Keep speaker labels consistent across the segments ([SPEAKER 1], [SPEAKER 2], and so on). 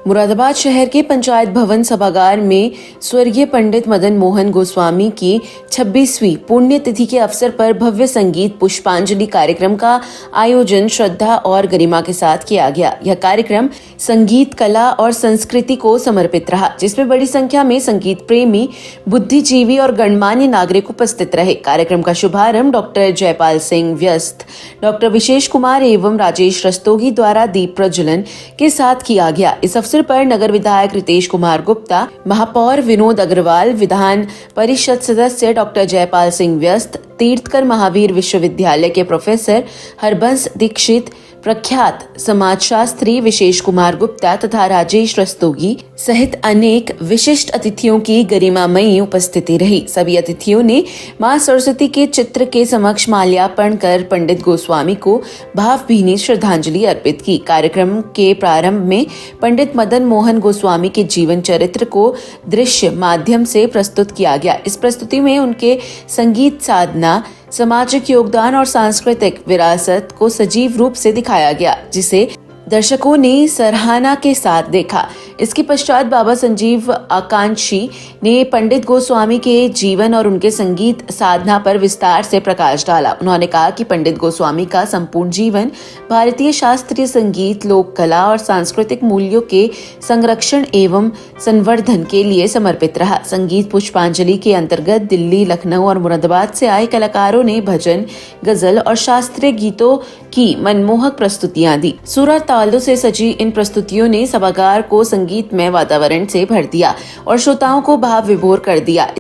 [SPEAKER 1] मुरादाबाद शहर के पंचायत भवन सभागार में स्वर्गीय पंडित मदन मोहन गोस्वामी की 26वीं पुण्यतिथि के अवसर पर भव्य संगीत पुष्पांजलि कार्यक्रम का आयोजन श्रद्धा और गरिमा के साथ किया गया। यह कार्यक्रम संगीत, कला और संस्कृति को समर्पित रहा, जिसमें बड़ी संख्या में संगीत प्रेमी, बुद्धिजीवी और गणमान्य नागरिक उपस्थित रहे। कार्यक्रम का शुभारंभ डॉक्टर जयपाल सिंह व्यस्त, डॉक्टर विशेष कुमार एवं राजेश रस्तोगी द्वारा दीप प्रज्वलन के साथ किया गया। इस अवसर पर नगर विधायक रितेश कुमार गुप्ता, महापौर विनोद अग्रवाल, विधान परिषद सदस्य डॉक्टर जयपाल सिंह व्यस्त, तीर्थकर महावीर विश्वविद्यालय के प्रोफेसर हरबंस दीक्षित, प्रख्यात समाजशास्त्री विशेष कुमार गुप्ता तथा राजेश रस्तोगी सहित अनेक विशिष्ट अतिथियों की गरिमामयी उपस्थिति रही। सभी अतिथियों ने मां सरस्वती के चित्र के समक्ष माल्यार्पण कर पंडित गोस्वामी को भावभीनी श्रद्धांजलि अर्पित की। कार्यक्रम के प्रारंभ में पंडित मदन मोहन गोस्वामी के जीवन चरित्र को दृश्य माध्यम से प्रस्तुत किया गया। इस प्रस्तुति में उनके संगीत साधना, सामाजिक योगदान और सांस्कृतिक विरासत को सजीव रूप से दिखाया गया, जिसे दर्शकों ने सराहना के साथ देखा। इसके पश्चात बाबा संजीव आकांक्षी ने पंडित गोस्वामी के जीवन और उनके संगीत साधना पर विस्तार से प्रकाश डाला। उन्होंने कहा कि पंडित गोस्वामी का संपूर्ण जीवन भारतीय शास्त्रीय संगीत, लोक कला और सांस्कृतिक मूल्यों के संरक्षण एवं संवर्धन के लिए समर्पित रहा। संगीत पुष्पांजलि के अंतर्गत दिल्ली, लखनऊ और मुरादाबाद से आए कलाकारों ने भजन, गजल और शास्त्रीय गीतों की मनमोहक प्रस्तुतियां दी। सुर तालों से सजी इन प्रस्तुतियों ने सभागार को संगीतमय वातावरण से भर दिया और श्रोताओं को भाव विभोर कर दिया।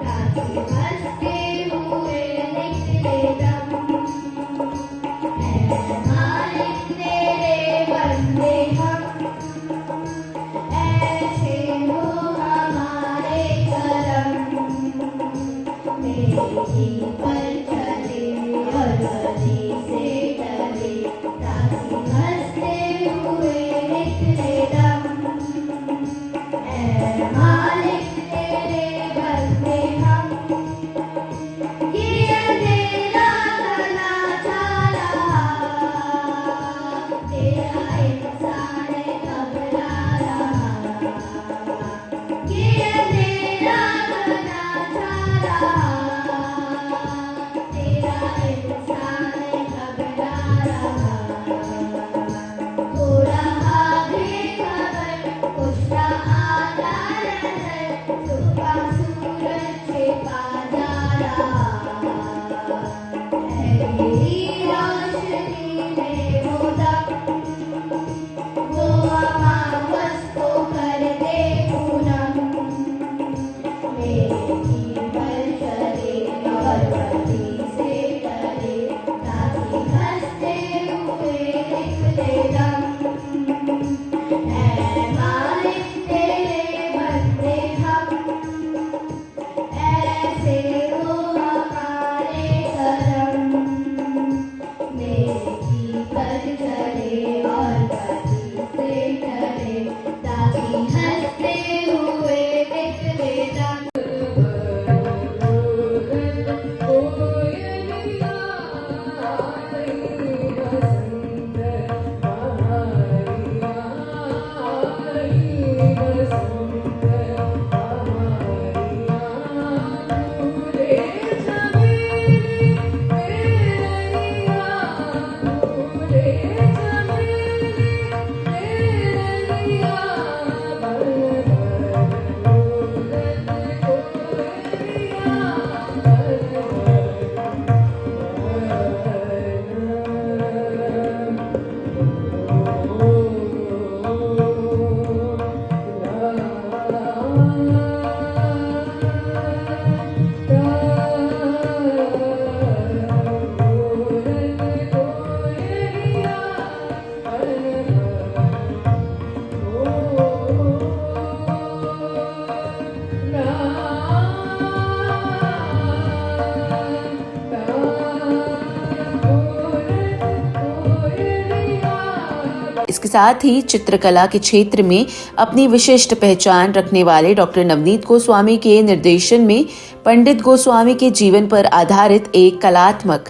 [SPEAKER 1] इसके साथ ही चित्रकला के क्षेत्र में अपनी विशिष्ट पहचान रखने वाले डॉक्टर नवनीत गोस्वामी के निर्देशन में पंडित गोस्वामी के जीवन पर आधारित एक कलात्मक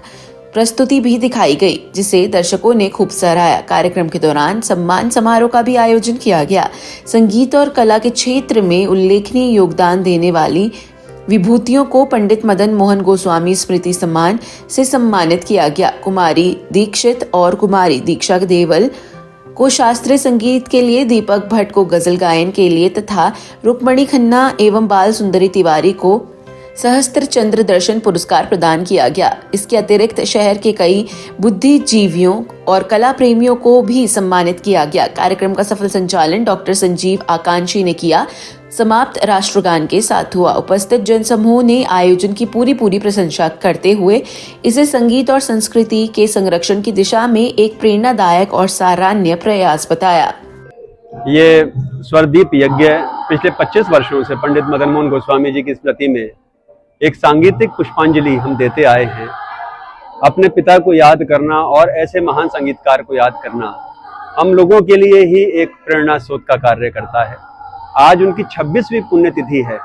[SPEAKER 1] प्रस्तुति भी दिखाई गई, जिसे दर्शकों ने खूब सराहा। कार्यक्रम के दौरान सम्मान समारोह का भी आयोजन किया गया। संगीत और कला के क्षेत्र में उल्लेखनीय योगदान देने वाली विभूतियों को पंडित मदन मोहन गोस्वामी स्मृति सम्मान से सम्मानित किया गया। कुमारी दीक्षित और कुमारी दीक्षा देवल को शास्त्रीय संगीत के लिए, दीपक भट्ट को गजल गायन के लिए तथा रुक्मणी खन्ना एवं बाल सुंदरी तिवारी को सहस्त्र चंद्र दर्शन पुरस्कार प्रदान किया गया। इसके अतिरिक्त शहर के कई बुद्धिजीवियों और कला प्रेमियों को भी सम्मानित किया गया। कार्यक्रम का सफल संचालन डॉक्टर संजीव आकांक्षी ने किया। समाप्त राष्ट्रगान के साथ हुआ। उपस्थित जनसमूह ने आयोजन की पूरी प्रशंसा करते हुए इसे संगीत और संस्कृति के संरक्षण की दिशा में एक प्रेरणादायक और सराहनीय प्रयास बताया।
[SPEAKER 2] ये स्वरदीप यज्ञ पिछले 25 वर्षों से पंडित मदन मोहन गोस्वामी जी की स्मृति में एक सांगीतिक पुष्पांजलि हम देते आए हैं। अपने पिता को याद करना और ऐसे महान संगीतकार को याद करना हम लोगों के लिए ही एक प्रेरणा स्रोत का कार्य करता है। आज उनकी 26वीं पुण्यतिथि है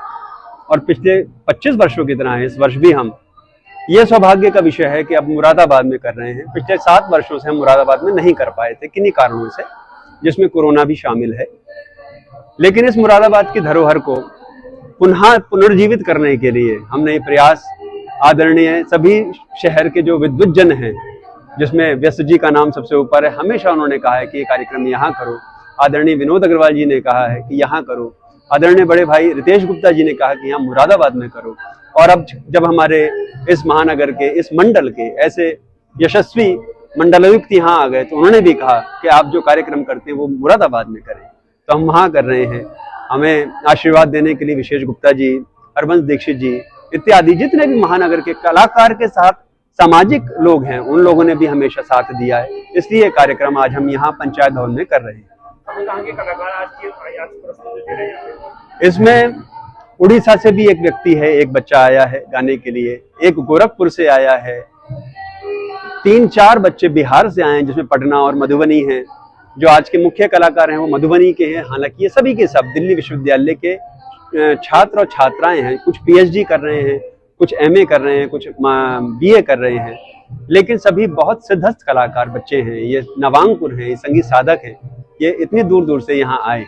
[SPEAKER 2] और पिछले 25 वर्षों की तरह इस वर्ष भी हम, ये सौभाग्य का विषय है कि अब मुरादाबाद में कर रहे हैं। पिछले 7 वर्षों से हम मुरादाबाद में नहीं कर पाए थे किन्हीं कारणों से, जिसमें कोरोना भी शामिल है। लेकिन इस मुरादाबाद की धरोहर को पुनर्जीवित करने के लिए हमने ये प्रयास, आदरणीय सभी शहर के जो विद्वज्जन हैं, जिसमें व्यस्त जी का नाम सबसे ऊपर है, हमेशा उन्होंने कहा है कि ये कार्यक्रम यहाँ करो। आदरणीय विनोद अग्रवाल जी ने कहा है कि यहाँ करो। आदरणीय बड़े भाई रितेश गुप्ता जी ने कहा कि यहाँ मुरादाबाद में करो। और अब जब हमारे इस महानगर के, इस मंडल के ऐसे यशस्वी मंडलायुक्त यहाँ आ गए, तो उन्होंने भी कहा कि आप जो कार्यक्रम करते हैं वो मुरादाबाद में करें। तो हम वहाँ कर रहे हैं। हमें आशीर्वाद देने के लिए विशेष गुप्ता जी, हरबंस दीक्षित जी इत्यादि जितने भी महानगर के कलाकार के साथ सामाजिक लोग हैं, उन लोगों ने भी हमेशा साथ दिया है। इसलिए कार्यक्रम आज हम यहाँ पंचायत भवन में कर रहे हैं। इसमें उड़ीसा से भी एक व्यक्ति है, एक बच्चा आया है गाने के लिए, एक गोरखपुर से आया है, 3-4 बच्चे बिहार से आए हैं, जिसमें पटना और मधुबनी हैं। जो आज के मुख्य कलाकार हैं वो मधुबनी के हैं। हालांकि ये सभी के सब दिल्ली विश्वविद्यालय के छात्र और छात्राएं हैं। कुछ पीएचडी कर रहे हैं, कुछ एमए कर रहे हैं, कुछ बीए कर रहे हैं, लेकिन सभी बहुत सिद्धस्थ कलाकार बच्चे हैं। ये नवांकुर हैं, ये संगीत साधक हैं। ये इतनी दूर दूर से यहाँ आए।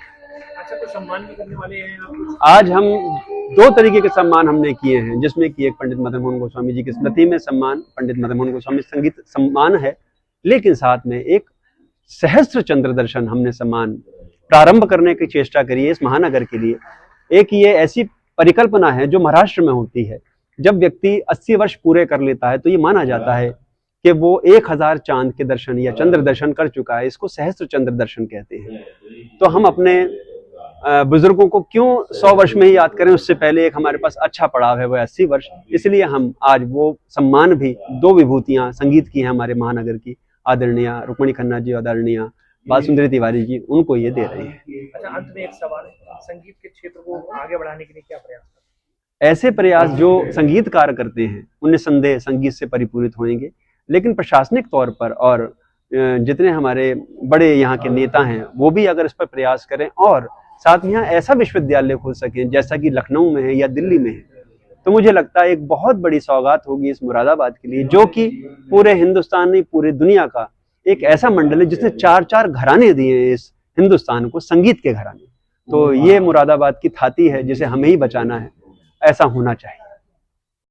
[SPEAKER 3] अच्छा, तो सम्मान भी करने वाले हैं आप?
[SPEAKER 2] आज हम 2 तरीके के सम्मान हमने किए हैं, जिसमें कि एक पंडित मदन मोहन गोस्वामी जी की स्मृति में सम्मान, पंडित मदन मोहन गोस्वामी संगीत सम्मान है, लेकिन साथ में एक सहस्त्र चंद्र दर्शन हमने सम्मान प्रारंभ करने की चेष्टा करी है इस महानगर के लिए। एक ये ऐसी परिकल्पना है जो महाराष्ट्र में होती है। जब व्यक्ति 80 वर्ष पूरे कर लेता है तो ये माना जाता है कि वो 1000 चांद के दर्शन या चंद्र दर्शन कर चुका है। इसको सहस्त्र चंद्र दर्शन कहते हैं। तो हम अपने बुजुर्गों को क्यों 100 वर्ष में ही याद करें, उससे पहले एक हमारे पास अच्छा पड़ाव है, वो 80 वर्ष। इसलिए हम आज वो सम्मान भी 2 विभूतियां संगीत की हैं हमारे महानगर की, आदरणीय रुक्मणी खन्ना जी और आदरणीय बाल सुंदरी तिवारी जी, उनको ये दे रहे हैं।
[SPEAKER 3] अच्छा, अंत में एक सवाल है, संगीत के क्षेत्र को आगे बढ़ाने के लिए क्या प्रयास करते हैं?
[SPEAKER 2] ऐसे प्रयास जो संगीतकार करते हैं उन्हें संदेह संगीत से परिपूरित होंगे, लेकिन प्रशासनिक तौर पर और जितने हमारे बड़े यहाँ के नेता हैं वो भी अगर इस पर प्रयास करें और साथ में यहाँ ऐसा विश्वविद्यालय खोल सकें जैसा कि लखनऊ में है या दिल्ली में है, तो मुझे लगता है एक बहुत बड़ी सौगात होगी इस मुरादाबाद के लिए, जो कि पूरे हिंदुस्तान नहीं पूरे दुनिया का एक ऐसा मंडल है जिसने 4 घराने दिए हैं इस हिंदुस्तान को, संगीत के घराने। तो ये मुरादाबाद की थाती है जिसे हमें ही बचाना है। ऐसा होना चाहिए।